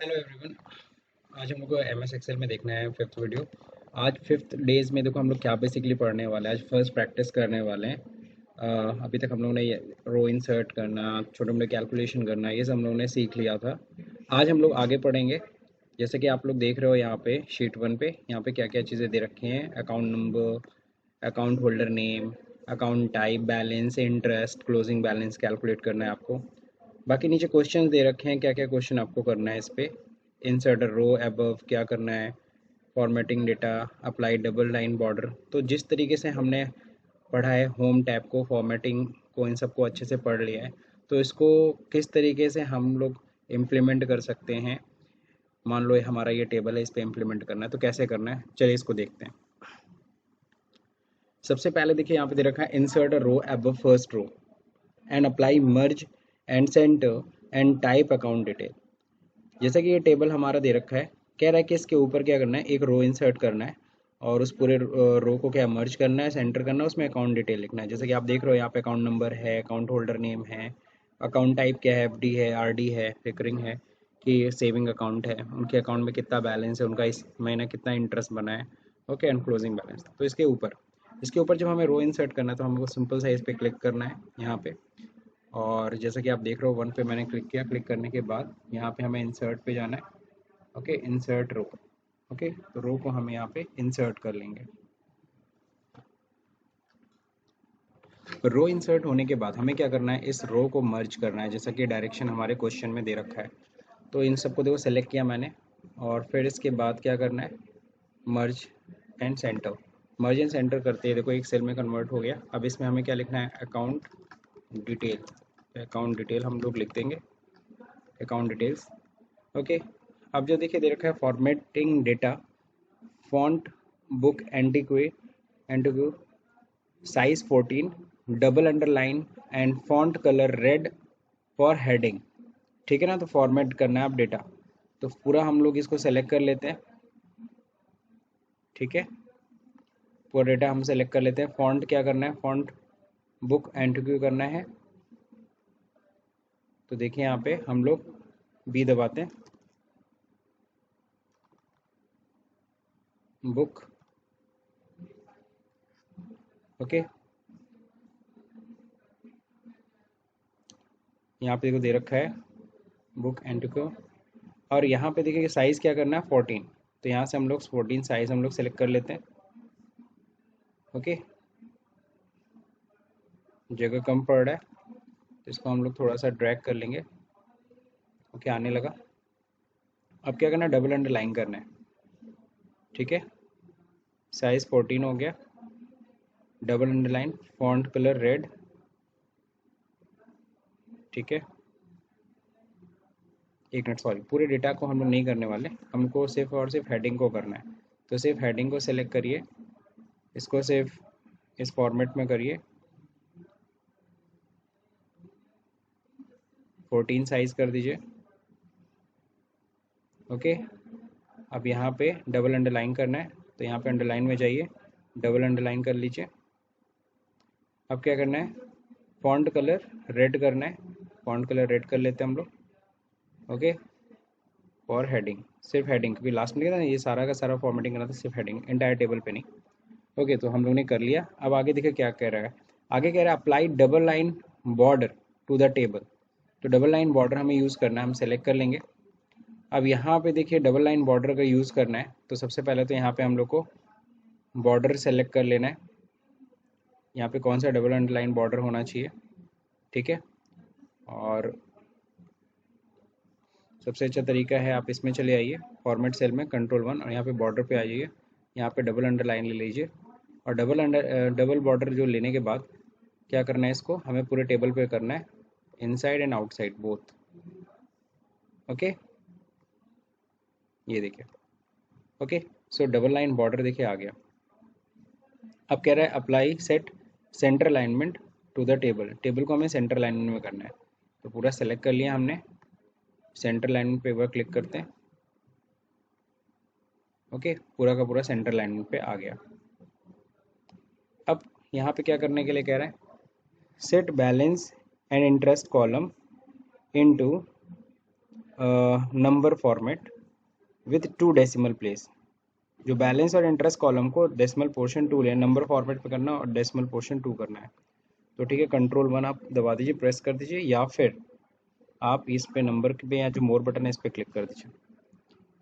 Hello everyone. आज हम लोग को एम एस एक्सेल में देखना है फिफ्थ वीडियो। आज फिफ्थ डेज में देखो हम लोग क्या बेसिकली पढ़ने वाले हैं। आज फर्स्ट प्रैक्टिस करने वाले हैं। अभी तक हम लोग ने ये रो इंसर्ट करना, छोटे मोटे कैलकुलेशन करना, ये सब हम लोग ने सीख लिया था। आज हम लोग आगे पढ़ेंगे। जैसे कि आप लोग देख रहे हो यहाँ पे शीट वन पे, यहाँ पे क्या क्या चीज़ें दे रखी हैं। Account number, account holder name, account type, balance, interest, closing balance calculate करना है आपको। बाकी नीचे क्वेश्चन दे रखे हैं, क्या क्या क्वेश्चन आपको करना है इस पे। इंसर्ट रो अबव क्या करना है, formatting data, apply double line border. तो जिस तरीके से हमने पढ़ा है होम टैब को, फॉर्मेटिंग को, इन सबको अच्छे से पढ़ लिया है, तो इसको किस तरीके से हम लोग इम्प्लीमेंट कर सकते हैं। मान लो ये हमारा ये टेबल है, इस पे इम्प्लीमेंट करना है तो कैसे करना है, चलिए इसको देखते हैं। सबसे पहले देखिए यहाँ पे दे रखा है insert a row above first row and apply merge and center and type account detail. जैसा कि ये टेबल हमारा दे रखा है, कह रहा है कि इसके ऊपर क्या करना है, एक रो इंसर्ट करना है और उस पूरे रो को क्या मर्ज करना है, सेंटर करना है, उसमें अकाउंट डिटेल लिखना है। जैसे कि आप देख रहे हो यहाँ पे अकाउंट नंबर है, अकाउंट होल्डर नेम है, अकाउंट टाइप क्या है, एफडी है, आरडी है, रिकरिंग है कि सेविंग अकाउंट है, उनके अकाउंट में कितना बैलेंस है, उनका इस महीना कितना इंटरेस्ट बना है, ओके, एंड क्लोजिंग बैलेंस। तो इसके ऊपर जब हमें रो इंसर्ट करना है तो हमको सिंपल सा इस पर क्लिक करना है यहाँ पे। और जैसा कि आप देख रहे हो वन पे मैंने क्लिक किया, क्लिक करने के बाद यहाँ पे हमें इंसर्ट पे जाना है। ओके, इंसर्ट रो। ओके, तो रो को हम यहाँ पे इंसर्ट कर लेंगे। रो इंसर्ट होने के बाद हमें क्या करना है, इस रो को मर्ज करना है, जैसा कि डायरेक्शन हमारे क्वेश्चन में दे रखा है। तो इन सबको देखो सेलेक्ट किया मैंने, और फिर इसके बाद क्या करना है, मर्ज and centre. Merge and centre करते हैं, देखो एक सेल में कन्वर्ट हो गया। अब इसमें हमें क्या लिखना है, अकाउंट डिटेल। अकाउंट डिटेल हम लोग लिख देंगे, अकाउंट डिटेल्स। ओके, अब जो देखिए दे रखा है formatting data, font, Book Antiqua, antique, size 14, double underline and font colour red for heading. ठीक है ना, तो फॉर्मेट करना है आप डेटा। तो पूरा हम लोग इसको सेलेक्ट कर लेते हैं। ठीक है, पूरा डेटा हम सेलेक्ट कर लेते हैं। फॉन्ट क्या करना है, फॉन्ट, बुक एंटिक्यू करना है। तो देखिए यहाँ पे हम लोग बी दबाते हैं, बुक। ओके, यहाँ पे देखो दे रखा है बुक एंटिक्यू। और यहाँ पे देखिए साइज़ क्या करना है, 14। तो यहाँ से हम लोग 14 साइज़ हम लोग सेलेक्ट कर लेते हैं। ओके, जगह कम पड़ रहा है तो इसको हम लोग थोड़ा सा ड्रैग कर लेंगे। ओके, आने लगा। अब क्या करना है, डबल अंडरलाइन करना है। ठीक है, साइज़ 14 हो गया, double underline, font colour red. ठीक है, एक मिनट, सॉरी, पूरे डेटा को हम लोग नहीं करने वाले, हमको सिर्फ और सिर्फ हेडिंग को करना है। तो सिर्फ हेडिंग को सेलेक्ट करिए, इसको सिर्फ इस फॉर्मेट में करिए, 14 साइज़ कर दीजिए। ओके, अब यहाँ पे डबल अंडरलाइन करना है, तो यहाँ पे अंडरलाइन में जाइए, डबल अंडरलाइन कर लीजिए। अब क्या करना है, फॉन्ट कलर रेड करना है, फॉन्ट कलर रेड कर लेते हैं हम लोग। ओके, फॉर हेडिंग, सिर्फ हेडिंग, क्योंकि लास्ट में लिखा था ना, ये सारा का सारा फॉर्मेटिंग करना था, सिर्फ हेडिंग, एंटायर टेबल पे नहीं। ओके, तो हम लोग ने कर लिया। अब आगे देखिए क्या कह रहा है, आगे कह रहा है apply double line border to the table. तो डबल लाइन बॉर्डर हमें यूज़ करना है, हम सेलेक्ट कर लेंगे। अब यहाँ पे देखिए डबल लाइन बॉर्डर का यूज़ करना है, तो सबसे पहले तो यहाँ पे हम लोग को बॉर्डर सेलेक्ट कर लेना है, यहाँ पे कौन सा डबल अंडरलाइन बॉर्डर होना चाहिए। ठीक है, और सबसे अच्छा तरीका है आप इसमें चले आइए, फॉर्मेट सेल में कंट्रोल 1, और यहाँ पे बॉर्डर पे आ जाइए, यहाँ पे डबल अंडरलाइन ले लीजिए। और डबल बॉर्डर जो लेने के बाद क्या करना है, इसको हमें पूरे टेबल पे करना है, inside and outside both. Okay, ये देखिए। Okay, so double line border देखिए आ गया। अब कह रहा है apply set center alignment to the table. Table को हमें सेंटर अलाइनमेंट में करना है, तो पूरा सेलेक्ट कर लिया हमने, सेंटर अलाइनमेंट पे एक बार क्लिक करते हैं। ओके, पूरा का पूरा सेंटर अलाइनमेंट पे आ गया। अब यहाँ पे क्या करने के लिए कह रहा है, set balance and interest column into number format with 2 decimal place. जो बैलेंस और इंटरेस्ट कॉलम को डेसिमल पोर्शन 2 लेना, नंबर फॉर्मेट पे करना और डेसिमल पोर्शन 2 करना है। तो ठीक है, कंट्रोल 1 आप दबा दीजिए, प्रेस कर दीजिए, या फिर आप इस पे नंबर पे या जो मोर बटन है इस पे क्लिक कर दीजिए।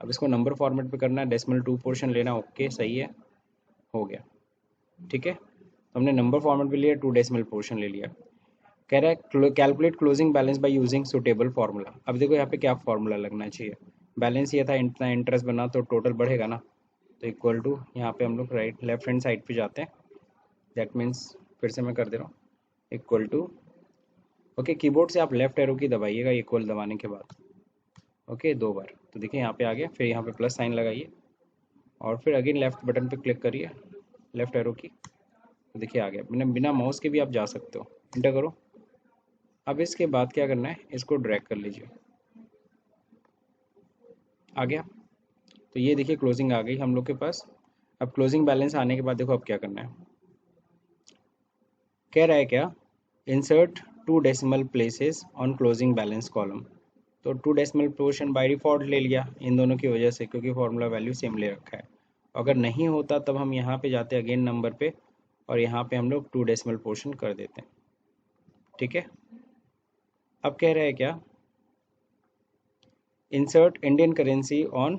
अब इसको नंबर फॉर्मेट पे करना है, डेसिमल 2 पोर्शन लेना, ओके सही है, हो गया। ठीक है, तो हमने नंबर फॉर्मेट पे लिया, 2 डेसिमल पोर्शन ले लिया। कह रहा है calculate closing balance by using suitable formula. अब देखो यहाँ पे क्या फार्मूला लगना चाहिए। बैलेंस ये था, इतना इंटरेस्ट बना तो टोटल बढ़ेगा ना, तो इक्वल टू, यहाँ पे हम लोग राइट लेफ्ट हैंड साइड पे जाते हैं, दैट मीन्स, फिर से मैं कर दे रहा हूँ, इक्वल टू, ओके, कीबोर्ड से आप लेफ्ट एरो की दबाइएगा इक्वल दबाने के बाद, ओके 2 बार, तो देखिए यहाँ पे आ गया। फिर यहाँ पे प्लस साइन लगाइए और फिर अगेन लेफ्ट बटन पे क्लिक करिए, लेफ्ट एरो की, तो देखिए आ गया। बिना बिना माउस के भी आप जा सकते हो, इंटर करो। अब इसके बाद क्या करना है, इसको ड्रैग कर लीजिए, आ गया। तो ये देखिए क्लोजिंग आ गई हम लोग के पास। अब क्लोजिंग बैलेंस आने के बाद देखो अब क्या करना है, कह रहा है क्या, insert 2 decimal places on closing balance column. तो 2 डेसिमल पोर्शन बाय डिफॉल्ट ले लिया इन दोनों की वजह से, क्योंकि फॉर्मूला वैल्यू सेम ले रखा है। अगर नहीं होता तब हम यहाँ पे जाते अगेन नंबर पे और यहाँ पे हम लोग 2 डेसिमल पोर्शन कर देते हैं। ठीक है, अब कह रहा है क्या, insert Indian currency on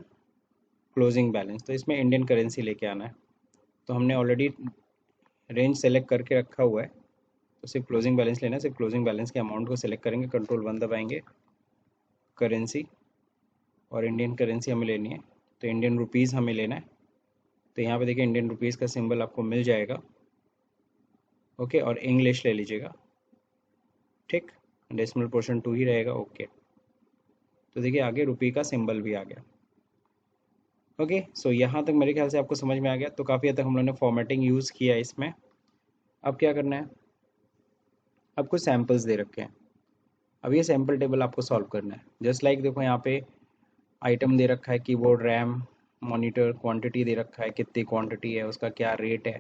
closing balance. तो इसमें इंडियन करेंसी लेके आना है, तो हमने ऑलरेडी रेंज सेलेक्ट करके रखा हुआ है, तो सिर्फ क्लोजिंग बैलेंस लेना है। सिर्फ क्लोजिंग बैलेंस के अमाउंट को सिलेक्ट करेंगे, कंट्रोल 1 दबाएंगे, करेंसी, और इंडियन करेंसी हमें लेनी है, तो इंडियन रुपीज़ हमें लेना है। तो यहाँ पे देखिए इंडियन रुपीज़ का सिंबल आपको मिल जाएगा, ओके, और इंग्लिश ले लीजिएगा। ठीक, डेसिमल पोर्शन 2 ही रहेगा, ओके। तो देखिए आगे रुपये का सिंबल भी आ गया। ओके, सो यहाँ तक मेरे ख्याल से आपको समझ में आ गया। तो काफ़ी हद तक हम लोगों ने फॉर्मेटिंग यूज़ किया इसमें। अब क्या करना है, अब कुछ सैम्पल्स दे रखे हैं, अब ये सैम्पल टेबल आपको सॉल्व करना है। जस्ट लाइक देखो यहाँ पे आइटम दे रखा है, कीबोर्ड, रैम, मॉनिटर, क्वांटिटी दे रखा है, कितनी क्वांटिटी है, उसका क्या रेट है,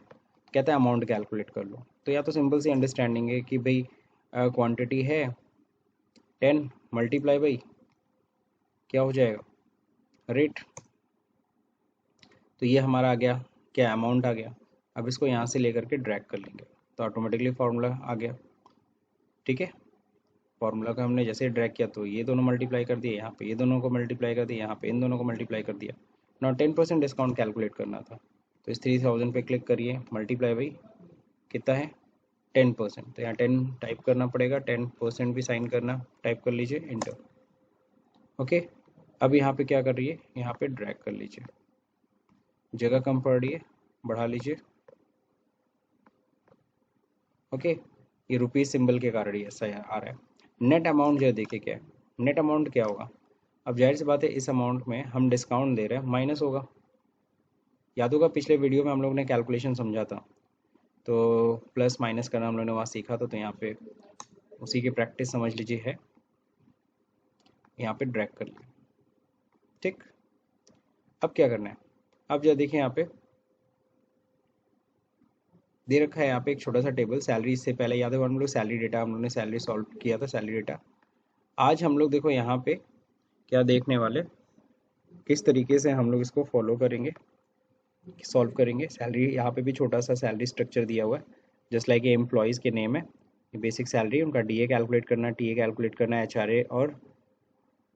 कहता है अमाउंट कैलकुलेट कर लो। तो या तो सिंपल सी अंडरस्टैंडिंग है कि भाई क्वांटिटी है 10 मल्टीप्लाई बाई क्या हो जाएगा, रेट। तो ये हमारा आ गया, क्या अमाउंट आ गया। अब इसको यहाँ से लेकर के ड्रैग कर लेंगे तो ऑटोमेटिकली फार्मूला आ गया। ठीक है, फार्मूला का हमने जैसे ड्रैग किया तो ये दोनों मल्टीप्लाई कर दिए, यहाँ पे ये दोनों को मल्टीप्लाई कर दिया, यहाँ पे इन दोनों को मल्टीप्लाई कर दिया। ना 10% डिस्काउंट कैलकुलेट करना था, तो इस 3000 पे क्लिक करिए, मल्टीप्लाई बाई कितना है 10%, तो यहाँ 10 टाइप करना पड़ेगा, 10% भी साइन करना, टाइप कर लीजिए, इंटर। ओके, अब यहाँ पे क्या कर रही है, यहाँ पे ड्रैग कर लीजिए, जगह कम पड़ रही है, बढ़ा लीजिए। ओके, ये रुपीज़ सिंबल के कारण ही ऐसा आ रहा है। नेट अमाउंट जो देखिए क्या है, नेट अमाउंट क्या होगा। अब जाहिर सी बात है इस अमाउंट में हम डिस्काउंट दे रहे हैं, माइनस होगा। याद होगा पिछले वीडियो में हम लोग ने कैलकुलेशन समझा था, तो प्लस माइनस करना हम लोगों ने वहाँ सीखा था, तो यहाँ पे उसी की प्रैक्टिस समझ लीजिए है, यहाँ पे ड्रैग कर लिया। ठीक, अब क्या करना है, अब जो देखिए यहाँ पे दे रखा है, यहाँ पे एक छोटा सा टेबल सैलरी। इससे पहले याद है हम लोग सैलरी डेटा, हम लोग ने सैलरी सॉल्व किया था, सैलरी डेटा। आज हम लोग देखो यहाँ पे क्या देखने वाले, किस तरीके से हम लोग इसको फॉलो करेंगे, सॉल्व करेंगे। सैलरी यहाँ पे भी छोटा सा सैलरी स्ट्रक्चर दिया हुआ है, जस्ट लाइक ये एम्प्लॉयज़ के नेम है, ये बेसिक सैलरी, उनका डीए कैलकुलेट करना, टीए कैलकुलेट करना, एचआरए और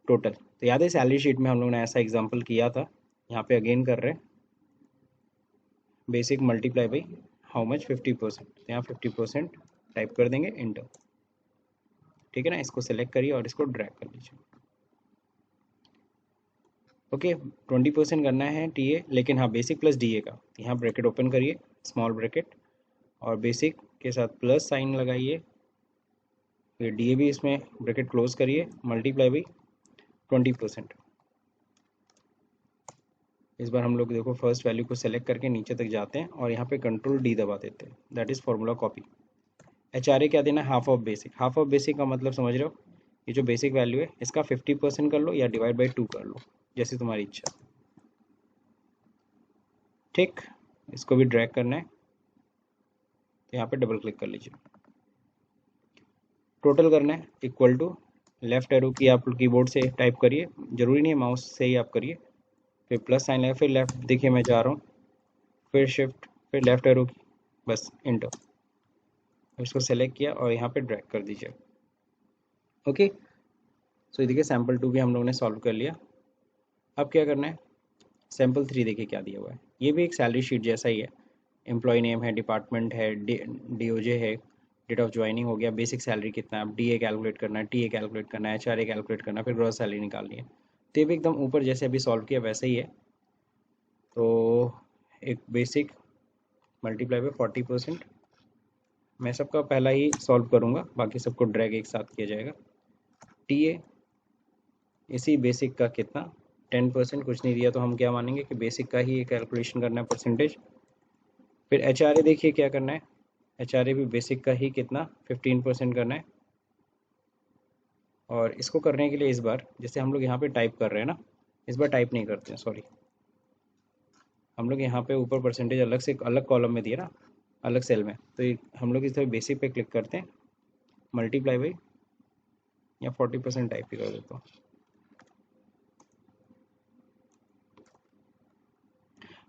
टोटल। तो याद है सैलरी शीट में हम लोग ने ऐसा एग्जांपल किया था, यहाँ पे अगेन कर रहे हैं, basic multiply by how much 50%, तो यहाँ 50% टाइप कर देंगे, इंटर। ठीक है ना, इसको सेलेक्ट करिए और इसको ड्रैग कर लीजिए। ओके, 20% करना है टीए, लेकिन हाँ बेसिक प्लस डीए का, यहाँ ब्रैकेट ओपन करिए, स्मॉल ब्रैकेट, और बेसिक के साथ प्लस साइन लगाइए, फिर डीए भी इसमें ब्रैकेट क्लोज करिए, मल्टीप्लाई बाई 20%। इस बार हम लोग देखो फर्स्ट वैल्यू को सेलेक्ट करके नीचे तक जाते हैं और यहाँ पे कंट्रोल डी दबा देते हैं, that is formula copy. HRA क्या देना है, half of basic. Half of basic का मतलब समझ रहे हो, ये जो बेसिक वैल्यू है इसका 50% कर लो या डिवाइड बाई 2 कर लो, जैसे तुम्हारी इच्छा। ठीक, इसको भी ड्रैग करना है, तो यहाँ पे डबल क्लिक कर लीजिए। टोटल करना है, इक्वल टू लेफ्ट एरो की आप कीबोर्ड से टाइप करिए, जरूरी नहीं है माउस से ही आप करिए। फिर प्लस साइन लगा, फिर लेफ्ट देखिए मैं जा रहा हूँ, फिर शिफ्ट, फिर लेफ्ट एरो की, बस इंटर, इसको सेलेक्ट किया और यहाँ पे ड्रैग कर दीजिए। ओके, सो देखिए सैम्पल 2 भी हम लोगों ने सॉल्व कर लिया। अब क्या करना है, सैम्पल 3 देखिए क्या दिया हुआ है। ये भी एक सैलरी शीट जैसा ही है, एम्प्लॉय नेम है, डिपार्टमेंट है, डीओजे है, डेट ऑफ ज्वाइनिंग हो गया, बेसिक सैलरी कितना है, अब डीए कैलकुलेट करना है, टीए कैलकुलेट करना है, एचआरए कैलकुलेट करना है, फिर ग्रॉस सैलरी निकालनी है। तो ये भी एकदम ऊपर जैसे अभी सॉल्व किया वैसे ही है। तो एक बेसिक मल्टीप्लाई बाय 40%, मैं सबका पहला ही सॉल्व करूँगा, बाकी सबको ड्रैग एक साथ किया जाएगा। टीए इसी बेसिक का कितना 10%, कुछ नहीं दिया तो हम क्या मानेंगे कि बेसिक का ही कैलकुलेशन करना है परसेंटेज। फिर एचआरए देखिए क्या करना है, एचआरए भी बेसिक का ही कितना 15% करना है। और इसको करने के लिए इस बार जैसे हम लोग यहाँ पे टाइप कर रहे हैं ना, इस बार टाइप नहीं करते हैं, सॉरी, हम लोग यहाँ पे ऊपर परसेंटेज अलग से अलग कॉलम में दिए ना, अलग सेल में, तो हम लोग इस तरह बेसिक पे क्लिक करते हैं, मल्टीप्लाई बाई, या 40% टाइप ही कर देता हूँ।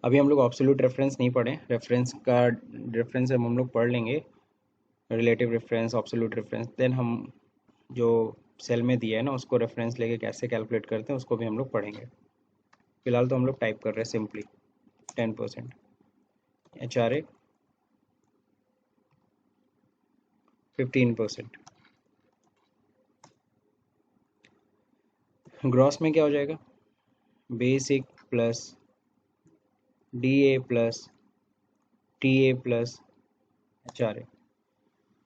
अभी हम लोग ऑब्सोल्यूट रेफरेंस नहीं पढ़े, रेफरेंस हम लोग पढ़ लेंगे, relative reference, absolute reference, then हम जो सेल में दिया है ना उसको रेफरेंस लेके कैसे कैलकुलेट करते हैं उसको भी हम लोग पढ़ेंगे। फिलहाल तो हम लोग टाइप कर रहे हैं सिंपली 10%, एचआरए 15%, ग्रॉस में क्या हो जाएगा, basic plus DA plus TA plus HRA.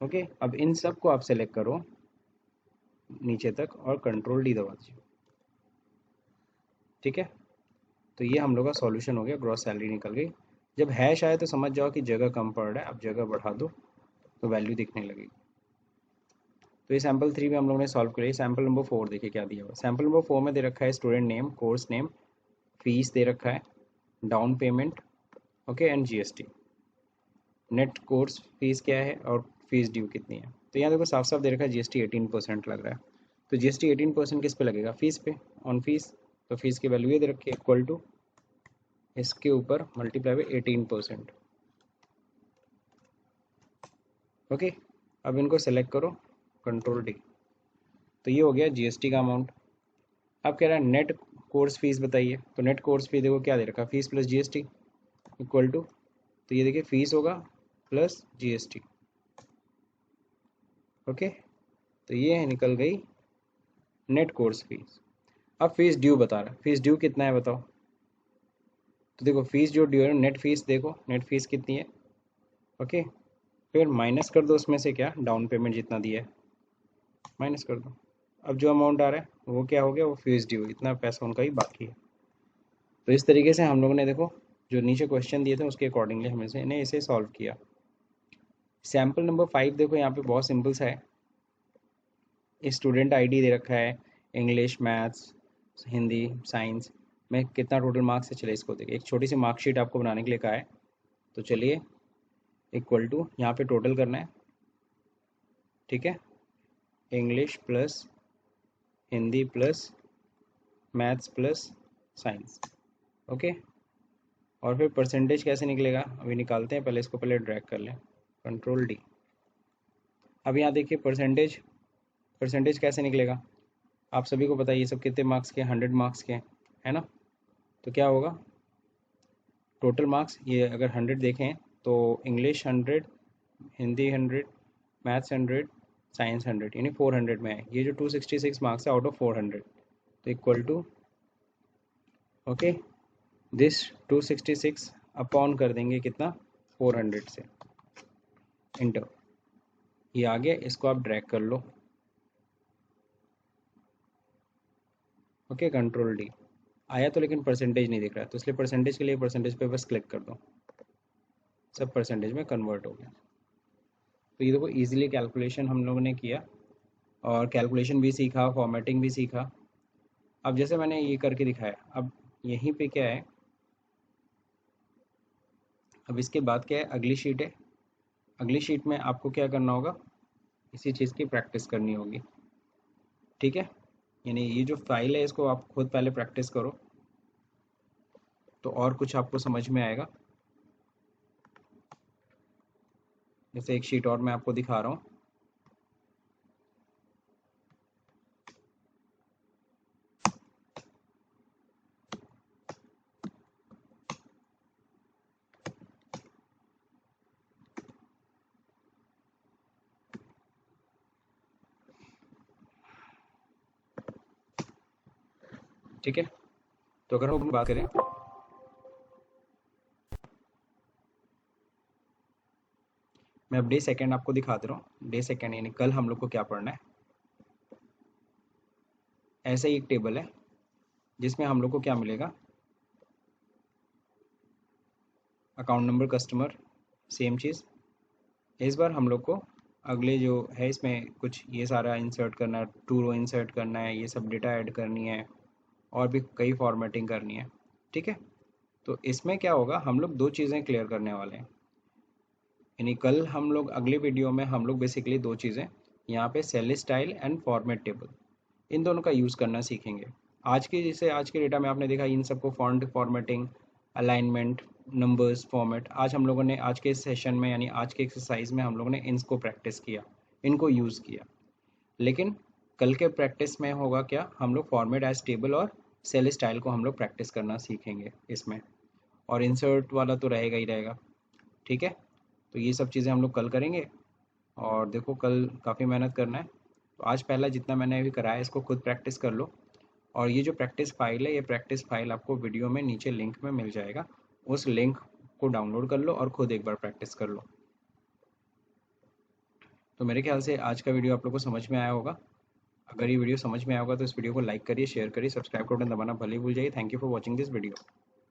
Okay, अब इन सब को आप सेलेक्ट करो नीचे तक और कंट्रोल डी दबा दीजिए। ठीक है, तो ये हम लोग का सॉल्यूशन हो गया, ग्रॉस सैलरी निकल गई। जब हैश आए तो समझ जाओ कि जगह कम पड़ रहा है, अब जगह बढ़ा दो तो वैल्यू दिखने लगेगी। तो ये सैम्पल 3 में हम लोगों ने सॉल्व किया। सैम्पल नंबर 4 देखिए क्या दिया हुआ। सैम्पल नंबर 4 में दे रखा है student name, course name, fees दे रखा है, down payment, okay, and GST. Net course fees क्या है और फीस ड्यू कितनी है। तो यहाँ देखो साफ साफ दे रखा है जीएसटी 18% लग रहा है। तो जीएसटी 18% किस पे लगेगा, फीस पे, ऑन फीस। तो फीस की वैल्यू ये दे रखी है इक्वल टू इसके ऊपर मल्टीप्लाई बाई 18%। ओके, अब इनको सेलेक्ट करो, कंट्रोल डी, तो ये हो गया जीएसटी का अमाउंट। अब कह रहा है नेट कोर्स फीस बताइए, तो नेट कोर्स फी देखो क्या दे रखा है, fees plus GST equal to, तो ये देखिए फीस होगा प्लस जीएसटी। ओके, तो ये निकल गई नेट कोर्स फीस। अब फीस ड्यू बता रहा है, फीस ड्यू कितना है बताओ। तो देखो फीस जो ड्यू है, नेट फीस देखो, नेट फीस कितनी है। ओके, फिर माइनस कर दो उसमें से क्या, डाउन पेमेंट जितना दिया है माइनस कर दो। अब जो अमाउंट आ रहा है वो क्या हो गया, वो फीस ड्यू, इतना पैसा उनका ही बाकी है। तो इस तरीके से हम लोगों ने देखो जो नीचे क्वेश्चन दिए थे उसके अकॉर्डिंगली हमें से इन्हें इसे सॉल्व किया। सैम्पल नंबर 5 देखो यहाँ पे बहुत सिंपल सा है, स्टूडेंट आईडी दे रखा है, इंग्लिश, मैथ्स, हिंदी, साइंस में कितना टोटल मार्क्स है। चलिए इसको देखिए, एक छोटी सी मार्कशीट आपको बनाने के लिए कहा है, तो चलिए इक्वल टू यहाँ पे टोटल करना है। ठीक है, English plus Hindi plus maths plus science. Okay, और फिर परसेंटेज कैसे निकलेगा अभी निकालते हैं, पहले इसको पहले ड्रैग कर लें, कंट्रोल डी। अब यहाँ देखिए परसेंटेज, परसेंटेज कैसे निकलेगा, आप सभी को पता है ये सब कितने मार्क्स के, 100 मार्क्स के है ना। तो क्या होगा टोटल मार्क्स, ये अगर 100 देखें तो इंग्लिश 100, हिंदी 100, मैथ्स 100, साइंस 100, यानी 400 में है। ये जो 266 मार्क्स है आउट ऑफ 400, तो equal to, okay, this 266 upon कर देंगे कितना 400 से, इंटर, ये आ गया, इसको आप ड्रैग कर लो। ओके, कंट्रोल डी आया तो, लेकिन परसेंटेज नहीं दिख रहा है, तो इसलिए परसेंटेज के लिए परसेंटेज पे बस क्लिक कर दो, सब परसेंटेज में कन्वर्ट हो गया। तो ये देखो इजीली कैलकुलेशन हम लोगों ने किया, और कैलकुलेशन भी सीखा, फॉर्मेटिंग भी सीखा। अब जैसे मैंने ये करके दिखाया, अब यहीं पे क्या है, अब इसके बाद क्या है, अगली शीट है। अगली शीट में आपको क्या करना होगा, इसी चीज़ की प्रैक्टिस करनी होगी। ठीक है, यानी ये जो फाइल है इसको आप खुद पहले प्रैक्टिस करो तो और कुछ आपको समझ में आएगा। जैसे एक शीट और मैं आपको दिखा रहा हूँ। ठीक है, तो अगर हम बात करें मैं अब डे सेकंड आपको दिखा दे रहा हूँ। डे सेकंड यानी कल हम लोग को क्या पढ़ना है। ऐसा ही एक टेबल है जिसमें हम लोग को क्या मिलेगा, अकाउंट नंबर, कस्टमर, सेम चीज़। इस बार हम लोग को अगले जो है इसमें कुछ ये सारा इंसर्ट करना है, टू रो इंसर्ट करना है, ये सब डेटा ऐड करनी है और भी कई फॉर्मेटिंग करनी है। ठीक है, तो इसमें क्या होगा, हम लोग दो चीज़ें क्लियर करने वाले हैं। यानी कल हम लोग अगले वीडियो में हम लोग बेसिकली दो चीज़ें यहाँ पे cell style and format table, इन दोनों का यूज़ करना सीखेंगे। आज की जैसे आज के डेटा में आपने देखा इन सबको font formatting, alignment, numbers, format, आज हम लोगों ने आज के सेशन में यानी आज के एक्सरसाइज में हम लोगों ने इनको प्रैक्टिस किया, इनको यूज़ किया। लेकिन कल के प्रैक्टिस में होगा क्या, हम लोग फॉर्मेट एज टेबल और सेल स्टाइल को हम लोग प्रैक्टिस करना सीखेंगे इसमें, और इंसर्ट वाला तो रहेगा ही रहेगा। ठीक है, तो ये सब चीज़ें हम लोग कल करेंगे। और देखो कल काफ़ी मेहनत करना है, तो आज पहला जितना मैंने अभी कराया इसको खुद प्रैक्टिस कर लो। और ये जो प्रैक्टिस फाइल है, ये प्रैक्टिस फाइल आपको वीडियो में नीचे लिंक में मिल जाएगा, उस लिंक को डाउनलोड कर लो और खुद एक बार प्रैक्टिस कर लो। तो मेरे ख्याल से आज का वीडियो आप लोग को समझ में आया होगा। अगर ये वीडियो समझ में आया होगा तो इस वीडियो को लाइक करिए, शेयर करिए, सब्सक्राइब का बटन दबाना भले ही भूल जाइए। Thank you for watching this video.